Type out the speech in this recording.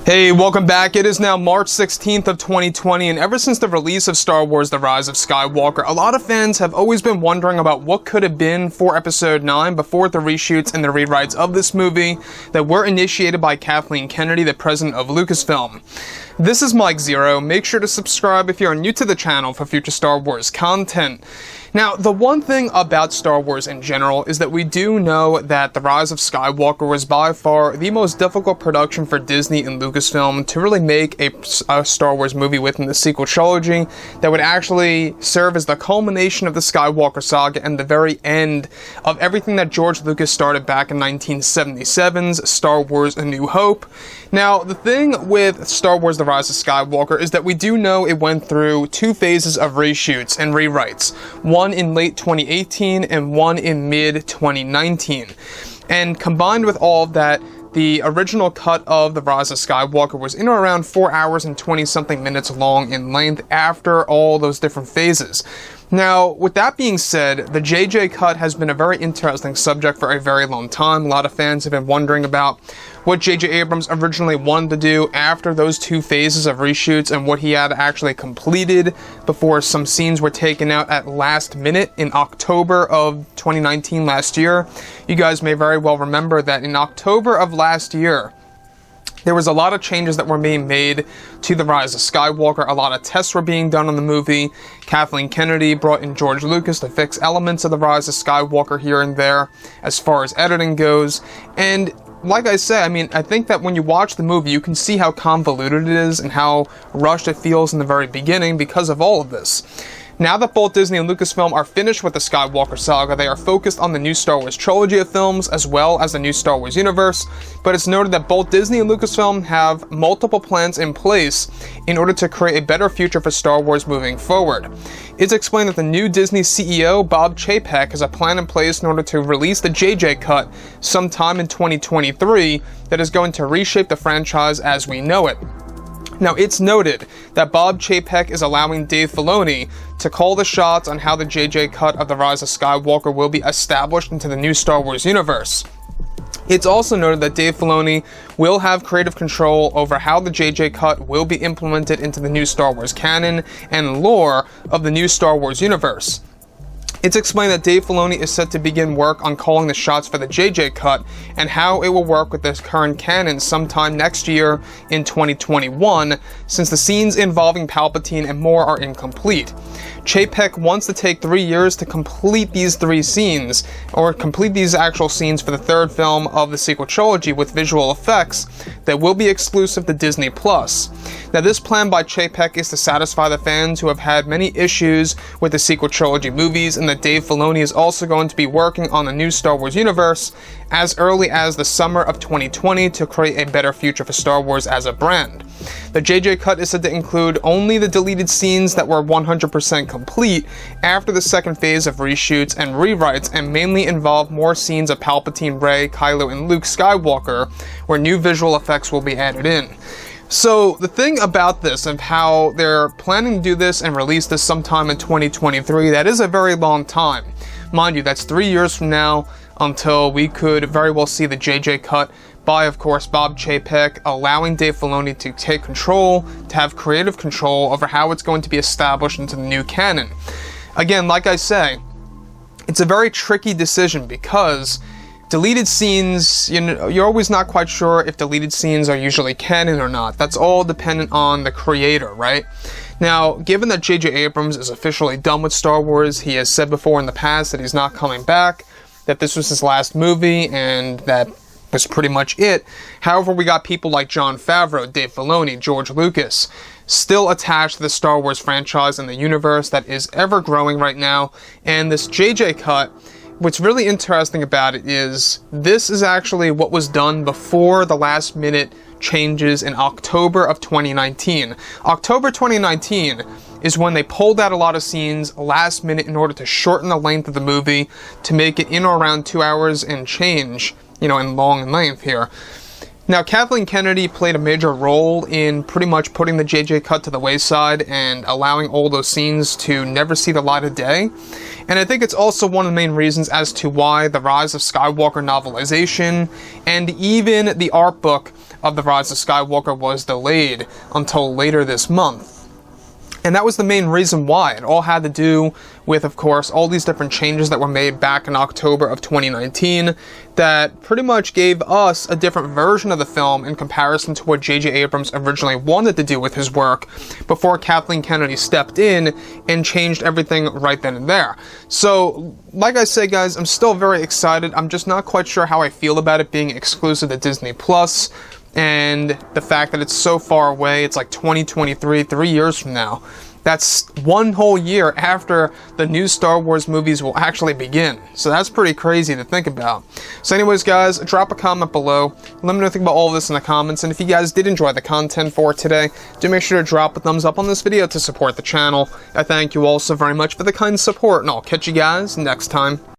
Hey, welcome back. It is now March 16th of 2020, and ever since the release of Star Wars The Rise of Skywalker, a lot of fans have always been wondering about what could have been for Episode 9 before the reshoots and the rewrites of this movie that were initiated by Kathleen Kennedy, the president of Lucasfilm. This is Mike Zero. Make sure to subscribe if you are new to the channel for future Star Wars content. Now, the one thing about Star Wars in general is that we do know that The Rise of Skywalker was by far the most difficult production for Disney and Lucasfilm to really make a Star Wars movie within the sequel trilogy that would actually serve as the culmination of the Skywalker saga and the very end of everything that George Lucas started back in 1977's Star Wars A New Hope. Now, the thing with Star Wars The Rise of Skywalker is that we do know it went through two phases of reshoots and rewrites, one in late 2018 and one in mid-2019. And combined with all of that, the original cut of The Rise of Skywalker was in or around 4 hours and 20-something minutes long in length after all those different phases. Now, with that being said, the JJ cut has been a very interesting subject for a very long time. A lot of fans have been wondering about what J.J. Abrams originally wanted to do after those two phases of reshoots and what he had actually completed before some scenes were taken out at last minute in October of 2019 last year. You guys may very well remember that in October of last year, there was a lot of changes that were being made to The Rise of Skywalker. A lot of tests were being done on the movie. Kathleen Kennedy brought in George Lucas to fix elements of The Rise of Skywalker here and there as far as editing goes. And like I said, I think that when you watch the movie, you can see how convoluted it is and how rushed it feels in the very beginning because of all of this. Now that both Disney and Lucasfilm are finished with the Skywalker saga, they are focused on the new Star Wars trilogy of films as well as the new Star Wars universe, but it's noted that both Disney and Lucasfilm have multiple plans in place in order to create a better future for Star Wars moving forward. It's explained that the new Disney CEO, Bob Chapek, has a plan in place in order to release the JJ cut sometime in 2023 that is going to reshape the franchise as we know it. Now, it's noted that Bob Chapek is allowing Dave Filoni to call the shots on how the JJ cut of The Rise of Skywalker will be established into the new Star Wars universe. It's also noted that Dave Filoni will have creative control over how the JJ cut will be implemented into the new Star Wars canon and lore of the new Star Wars universe. It's explained that Dave Filoni is set to begin work on calling the shots for the JJ cut and how it will work with this current canon sometime next year in 2021, since the scenes involving Palpatine and more are incomplete. Chapek wants to take 3 years to complete these three scenes, or complete these actual scenes for the third film of the sequel trilogy with visual effects that will be exclusive to Disney+. Now, this plan by Chapek is to satisfy the fans who have had many issues with the sequel trilogy movies, and that Dave Filoni is also going to be working on the new Star Wars universe as early as the summer of 2020 to create a better future for Star Wars as a brand. The JJ cut is said to include only the deleted scenes that were 100% complete after the second phase of reshoots and rewrites, and mainly involve more scenes of Palpatine, Rey, Kylo, and Luke Skywalker, where new visual effects will be added in. So, the thing about this and how they're planning to do this and release this sometime in 2023, that is a very long time. Mind you, that's 3 years from now until we could very well see the JJ cut by, of course, Bob Chapek, allowing Dave Filoni to take control, to have creative control over how it's going to be established into the new canon. Again, like I say, it's a very tricky decision because deleted scenes, you're always not quite sure if deleted scenes are usually canon or not. That's all dependent on the creator, right? Now, given that J.J. Abrams is officially done with Star Wars, he has said before in the past that he's not coming back, that this was his last movie, and that was pretty much it. However, we got people like Jon Favreau, Dave Filoni, George Lucas, still attached to the Star Wars franchise and the universe that is ever growing right now, and this JJ cut, what's really interesting about it is this is actually what was done before the last minute changes in October of 2019. October 2019 is when they pulled out a lot of scenes last minute in order to shorten the length of the movie to make it in or around 2 hours and change, in long and length here. Now, Kathleen Kennedy played a major role in pretty much putting the JJ cut to the wayside and allowing all those scenes to never see the light of day. And I think it's also one of the main reasons as to why the Rise of Skywalker novelization and even the art book of The Rise of Skywalker was delayed until later this month. And that was the main reason why. It all had to do with, of course, all these different changes that were made back in October of 2019 that pretty much gave us a different version of the film in comparison to what J.J. Abrams originally wanted to do with his work before Kathleen Kennedy stepped in and changed everything right then and there. So, like I say, guys, I'm still very excited. I'm just not quite sure how I feel about it being exclusive to Disney+. And the fact that it's so far away, it's like 2023, 3 years from now. That's 1 whole year after the new Star Wars movies will actually begin. So that's pretty crazy to think about. So anyways, guys, drop a comment below. Let me know what you think about all of this in the comments. And if you guys did enjoy the content for today, do make sure to drop a thumbs up on this video to support the channel. I thank you all so very much for the kind support, and I'll catch you guys next time.